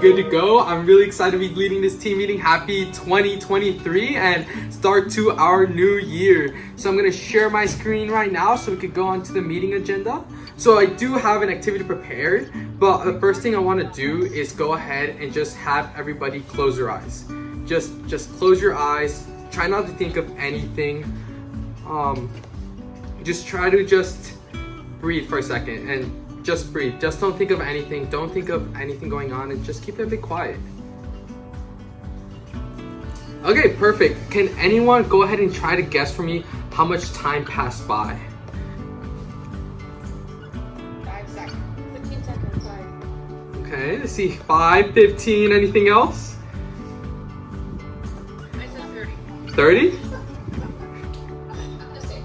good to go. I'm really excited to be leading this team meeting. Happy 2023 and start to our new year. So I'm gonna share my screen right now so we could go on to the meeting agenda. So I do have an activity prepared, but the first thing I want to do is go ahead and just have everybody close their eyes. Just close your eyes. Try not to think of anything. Just try to just breathe for a second and just breathe. Just don't think of anything. Don't think of anything going on and just keep it a bit quiet. Okay, perfect. Can anyone go ahead and try to guess for me how much time passed by? 5 seconds. 15 seconds, sorry. Okay, let's see. 5, 15, anything else? I said 30. 30? Just say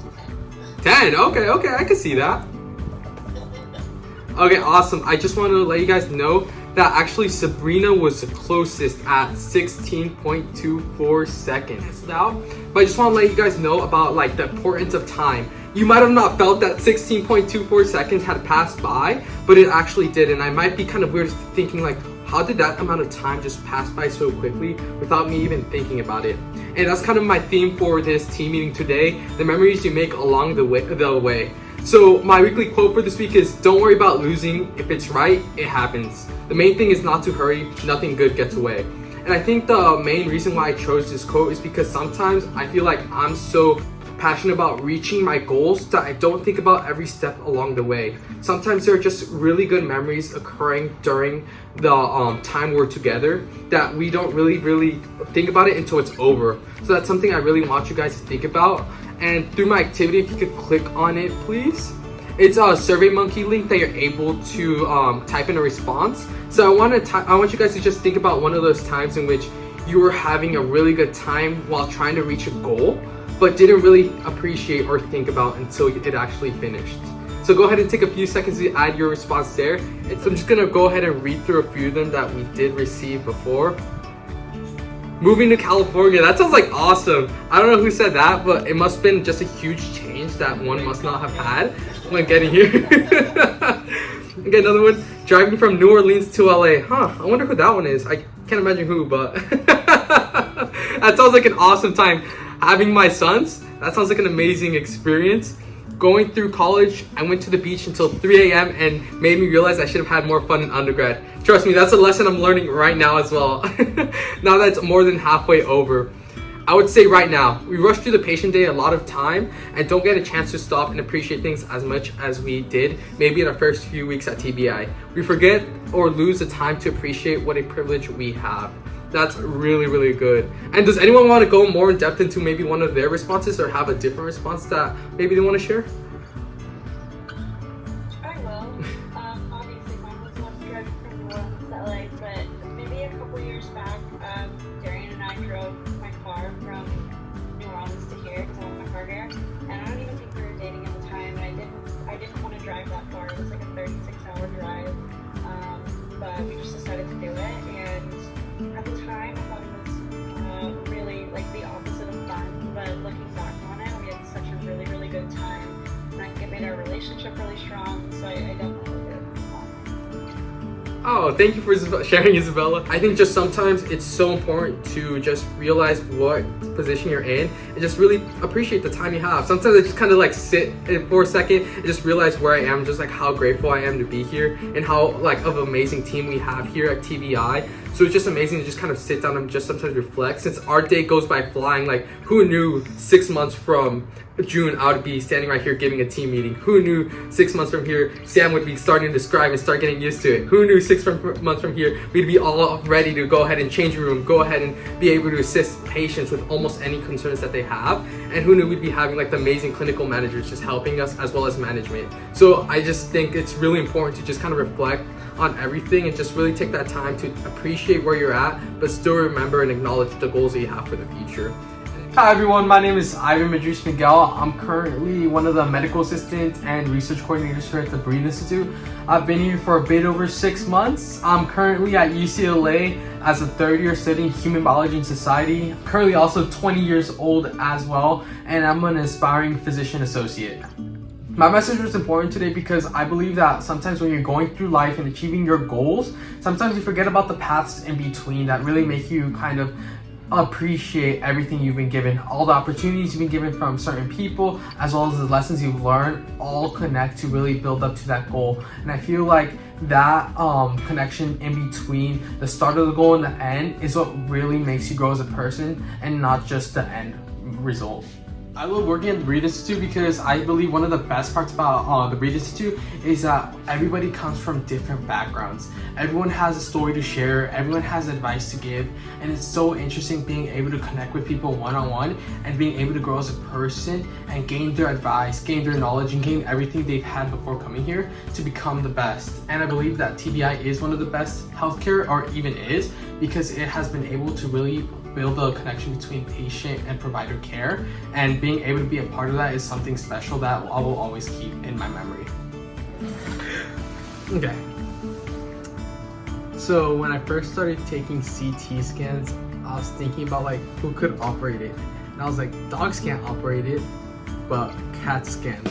10. Okay, I can see that. Okay, awesome. I just wanted to let you guys know that actually Sabrina was the closest at 16.24 seconds now. But I just want to let you guys know about like the importance of time. You might have not felt that 16.24 seconds had passed by, but it actually did. And I might be kind of weird thinking like, how did that amount of time just pass by so quickly without me even thinking about it? And that's kind of my theme for this team meeting today, the memories you make along the way. So my weekly quote for this week is, don't worry about losing. If it's right, it happens. The main thing is not to hurry. Nothing good gets away. And I think the main reason why I chose this quote is because sometimes I feel like I'm so passionate about reaching my goals that I don't think about every step along the way. Sometimes there are just really good memories occurring during the time we're together that we don't really think about it until it's over. So that's something I really want you guys to think about. And through my activity, if you could click on it, please. It's a SurveyMonkey link that you're able to type in a response. So I want you guys to just think about one of those times in which you were having a really good time while trying to reach a goal, but didn't really appreciate or think about until it actually finished. So go ahead and take a few seconds to add your response there. And so I'm just gonna go ahead and read through a few of them that we did receive before. Moving to California, that sounds like awesome. I don't know who said that, but it must have been just a huge change that one must not have had when getting here. Okay, another one, driving from New Orleans to LA. I wonder who that one is. I can't imagine who, but that sounds like an awesome time. Having my sons, that sounds like an amazing experience. Going through college, I went to the beach until 3 a.m. and made me realize I should have had more fun in undergrad. Trust me, that's a lesson I'm learning right now as well. Now that it's more than halfway over. I would say right now, we rush through the patient day a lot of time and don't get a chance to stop and appreciate things as much as we did maybe in our first few weeks at TBI. We forget or lose the time to appreciate what a privilege we have. That's really good. And does anyone want to go more in depth into maybe one of their responses or have a different response that maybe they want to share? I will. Obviously, mine was not driving from New Orleans to LA, but maybe a couple years back, Darian and I drove my car from New Orleans to here because I have my car here. And I don't even think we were dating at the time. And I didn't want to drive that far. It was like a 36-hour drive. But we just decided to do it. And at the time, I thought it was really like the opposite of fun, but looking back on it, we had such a really good time, and I think it made our relationship really strong, so I definitely did it. Oh, thank you for sharing, Isabella. I think just sometimes it's so important to just realize what position you're in and just really appreciate the time you have. Sometimes I just kind of like sit for a second and just realize where I am, just like how grateful I am to be here and how like of an amazing team we have here at TBI. So it's just amazing to just kind of sit down and just sometimes reflect. Since our day goes by flying, like who knew 6 months from June I would be standing right here giving a team meeting? Who knew 6 months from here Sam would be starting to describe and start getting used to it? Who knew 6 months from here we'd be all ready to go ahead and change a room, go ahead and be able to assist patients with almost any concerns that they have? And who knew we'd be having like the amazing clinical managers just helping us as well as management? So I just think it's really important to just kind of reflect on everything and just really take that time to appreciate where you're at, but still remember and acknowledge the goals that you have for the future. Hi everyone, my name is Ivan Madris Miguel. I'm currently one of the medical assistants and research coordinators here at the Breathe Institute. I've been here for a bit over 6 months. I'm currently at UCLA as a third year studying human biology and society. I'm currently also 20 years old as well, and I'm an aspiring physician associate. My message was important today because I believe that sometimes when you're going through life and achieving your goals, sometimes you forget about the paths in between that really make you kind of appreciate everything you've been given. All the opportunities you've been given from certain people, as well as the lessons you've learned, all connect to really build up to that goal. And I feel like that connection in between the start of the goal and the end is what really makes you grow as a person, and not just the end result. I love working at the Breed Institute because I believe one of the best parts about the Breed Institute is that everybody comes from different backgrounds. Everyone has a story to share, everyone has advice to give, and it's so interesting being able to connect with people one-on-one and being able to grow as a person and gain their advice, gain their knowledge, and gain everything they've had before coming here to become the best. And I believe that TBI is one of the best healthcare, or even is, because it has been able to really build a connection between patient and provider care, and being able to be a part of that is something special that I will always keep in my memory. Okay. So when I first started taking CT scans, I was thinking about like who could operate it. And I was like, dogs can't operate it, but cats can.